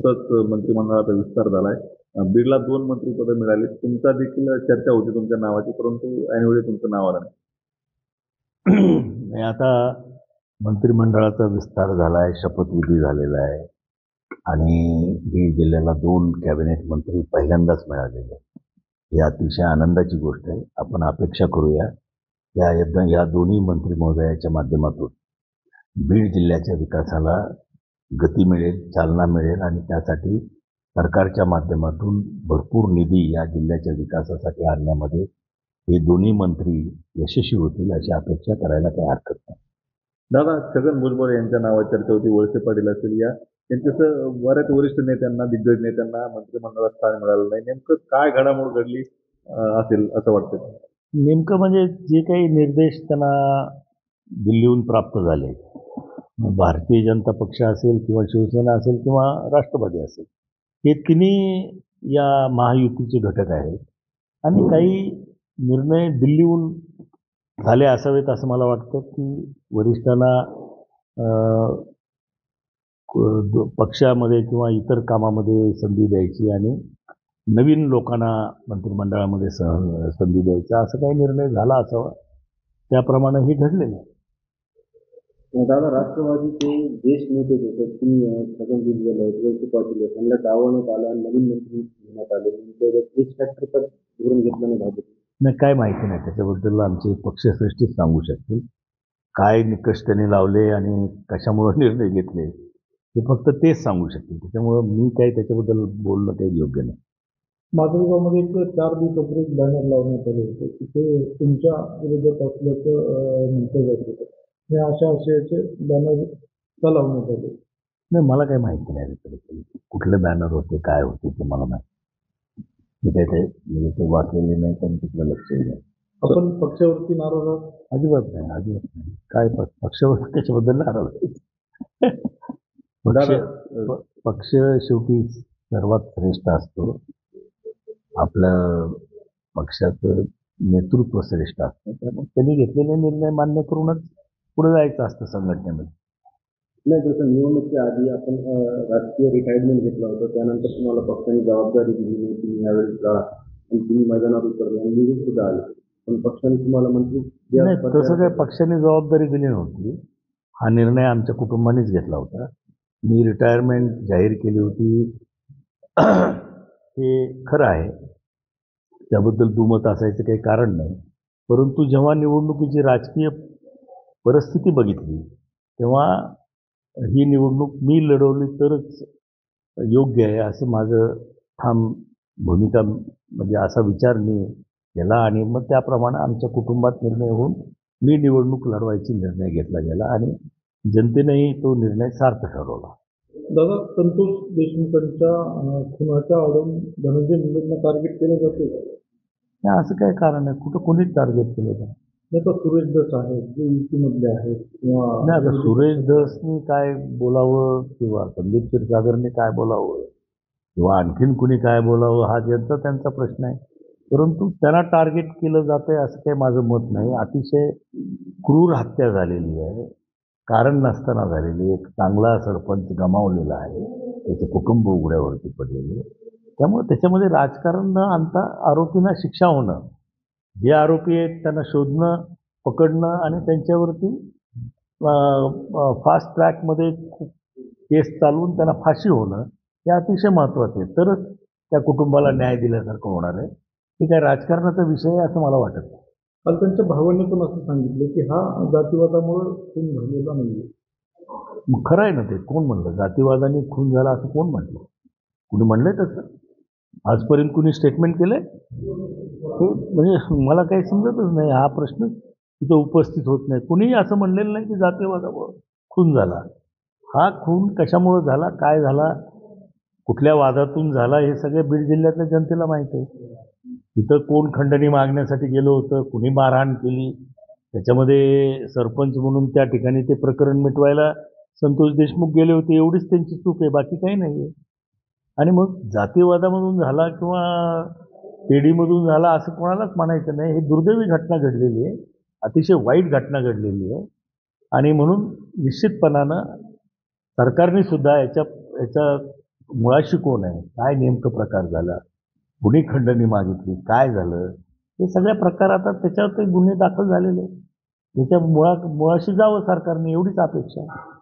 मंत्रिमंडळाचा विस्तार झालाय. बीडला 2 मंत्रिपदं मिळाली. तुमचा देखील चर्चा होती तुमच्या नावाची, परंतु ऐनवेळी तुमचं नाव आलं नाही. आता मंत्रिमंडळाचा विस्तार झालाय, शपथविधी झालेला आहे आणि बीड जिल्ह्याला 2 कॅबिनेट मंत्री पहिल्यांदाच मिळालेले. ही अतिशय आनंदाची गोष्ट आहे. आपण अपेक्षा करूया या दोन्ही मंत्री महोदयाच्या माध्यमातून बीड जिल्ह्याच्या विकासाला गती मिळेल, चालना मिळेल आणि त्यासाठी सरकारच्या माध्यमातून भरपूर निधी या जिल्ह्याच्या विकासासाठी आणण्यामध्ये हे दोन्ही मंत्री यशस्वी होतील अशी अपेक्षा करायला काही हरकत नाही. दादा, छगन भुजबळ यांच्या नावाची चर्चा होती. वळसे पाटील असेल या त्यांच्यासह बऱ्याच वरिष्ठ नेत्यांना, दिग्गज नेत्यांना मंत्रिमंडळात स्थान मिळालं नाही. नेमकं काय घडामोड घडली असेल असं वाटतं? नेमकं म्हणजे जे काही निर्देश त्यांना दिल्लीहून प्राप्त झाले, भारतीय जनता पक्ष असेल किंवा शिवसेना असेल किंवा राष्ट्रवादी असेल, हे तिन्ही या महायुतीचे घटक आहेत आणि काही निर्णय दिल्लीहून झाले असावेत असं मला वाटतं की वरिष्ठांना पक्षामध्ये किंवा इतर कामामध्ये संधी द्यायची आणि नवीन लोकांना मंत्रिमंडळामध्ये संधी द्यायचा असं काही निर्णय झाला असावा. त्याप्रमाणे हे घडलेलं आहे. दादा, राष्ट्रवादीचे ज्येष्ठ नेते होते की छगन भुजबळ आहेत, वळसे पाटील आहेत, त्यांना डावलण्यात आलं आणि नवीन मंत्री घेण्यात आले. एक्स फॅक्टर पण धोरण घेतलं नाही भाजप. नाही, काय माहिती नाही त्याच्याबद्दल. आमचे पक्षश्रेष्ठीच सांगू शकतील काय निकष त्यांनी लावले आणि कशामुळे निर्णय घेतले हे फक्त तेच सांगू शकतील. त्याच्यामुळं मी काही त्याच्याबद्दल बोलणं काही योग्य नाही. माजलगावमध्ये एक 4 दिवसापूर्वी एक बॅनर लावण्यात आले होते की ते तुमच्या विरोधात असल्याचं म्हटलं जात होतं. हे अशा आशयाचे बॅनर का लावण्यात आले? नाही, मला काही माहिती नाही त्याच्याबद्दल. कुठले बॅनर होते, काय होते ते मला माहिती. मी काही ते म्हणजे ते वाचलेले नाही पण तिथलं लक्षही नाही. आपण पक्षावरती नाराज आहात? अजिबात नाही. काय पक्षावर त्याच्याबद्दल नाराज आहे? पक्ष शेवटी सर्वात श्रेष्ठ असतो. आपलं पक्षाचं नेतृत्व श्रेष्ठ असतं. त्यामुळे त्यांनी घेतलेले निर्णय मान्य करूनच पुढे जायचं असतं संघटनेमध्ये. नाही, जसं निवडणुकीच्या आधी आपण राजकीय रिटायरमेंट घेतलं होतं, त्यानंतर तुम्हाला पक्षाने जबाबदारी दिली नाही, तुम्ही यावेळी लढा आणि तुम्ही मैदानात उतरले आणि निवडून सुद्धा आले, पण पक्षाने तुम्हाला मंत्री नाही, तसं काही पक्षाने जबाबदारी दिली नव्हती. हा निर्णय आमच्या कुटुंबानेच घेतला होता. मी रिटायरमेंट जाहीर केली होती हे खरं आहे, त्याबद्दल दुमत असायचं काही कारण नाही. परंतु जेव्हा निवडणुकीची राजकीय परिस्थिती बघितली तेव्हा ही निवडणूक मी लढवली तरच योग्य आहे असं माझं ठाम भूमिका, म्हणजे असा विचार मी केला आणि मग त्याप्रमाणे आमच्या कुटुंबात निर्णय होऊन मी निवडणूक लढवायची निर्णय घेतला गेला आणि जनतेनेही तो निर्णय सार्थ ठरवला. दादा, संतोष देशमुखांच्या खुनाच्या आडून धनंजय मुंडेंना टार्गेट केलं जाते का? नाही, असं काय कारण आहे? कुठं कोणीच टार्गेट केलं का? नाही, तर सुरेश धस आहेत जे युतीमधले आहेत किंवा नाही, आता सुरेश धसनी काय बोलावं किंवा संदीप क्षीरसागरने काय बोलावं किंवा आणखीन कुणी काय बोलावं हा त्यांचा प्रश्न आहे. परंतु त्यांना टार्गेट केलं जातंय असं काही माझं मत नाही. अतिशय क्रूर हत्या झालेली आहे, कारण नसताना झालेली. एक चांगला सरपंच गमावलेला आहे, त्याचे कुटुंब उघड्यावरती पडलेले. त्यामुळे त्याच्यामध्ये राजकारण न आणता आरोपींना शिक्षा होणं, जे आरोपी आहेत त्यांना शोधणं, पकडणं आणि त्यांच्यावरती फास्ट ट्रॅकमध्ये केस चालवून त्यांना फाशी होणं हे अतिशय महत्त्वाचं आहे. तरच त्या कुटुंबाला न्याय दिल्यासारखं होणार आहे. हे काय राजकारणाचा विषय आहे असं मला वाटत नाही. काल त्यांच्या भावांनी पण असं सांगितलं की हा जातीवादामुळे खून झालेला नाही. मग खरं आहे ना ते. कोण म्हणलं जातीवादाने खून झाला असं कोण म्हटलं? कुणी म्हणलंय तसं? आजपर्यंत कुणी स्टेटमेंट केलंय? म्हणजे मला काही समजतच नाही. हा प्रश्न तिथं उपस्थित होत नाही. कुणीही असं म्हणलेलं नाही की जातीवादामुळे खून झाला. हा खून कशामुळे झाला, काय झाला, कुठल्या वादातून झाला हे सगळे बीड जिल्ह्यातल्या जनतेला माहीत आहे. तिथं कोण खंडणी मागण्यासाठी गेलं होतं, कुणी मारहाण केली, त्याच्यामध्ये सरपंच म्हणून त्या ठिकाणी ते प्रकरण मिटवायला संतोष देशमुख गेले होते, एवढीच त्यांची चूक आहे, बाकी काही नाही आहे. आणि मग जातीवादामधून झाला किंवा पेढीमधून झाला असं कोणालाच म्हणायचं नाही. ही दुर्दैवी घटना घडलेली आहे, अतिशय वाईट घटना घडलेली आहे आणि म्हणून निश्चितपणानं सरकारने सुद्धा याच्या मुळाशी कोण आहे, काय नेमकं प्रकार झाला, गुन्हे खंडणी मागितली, काय झालं, हे सगळ्या प्रकार आता त्याच्यावर ते गुन्हे दाखल झालेले आहेत. त्याच्या मुळाशी जावं सरकारने, एवढीच अपेक्षा आहे.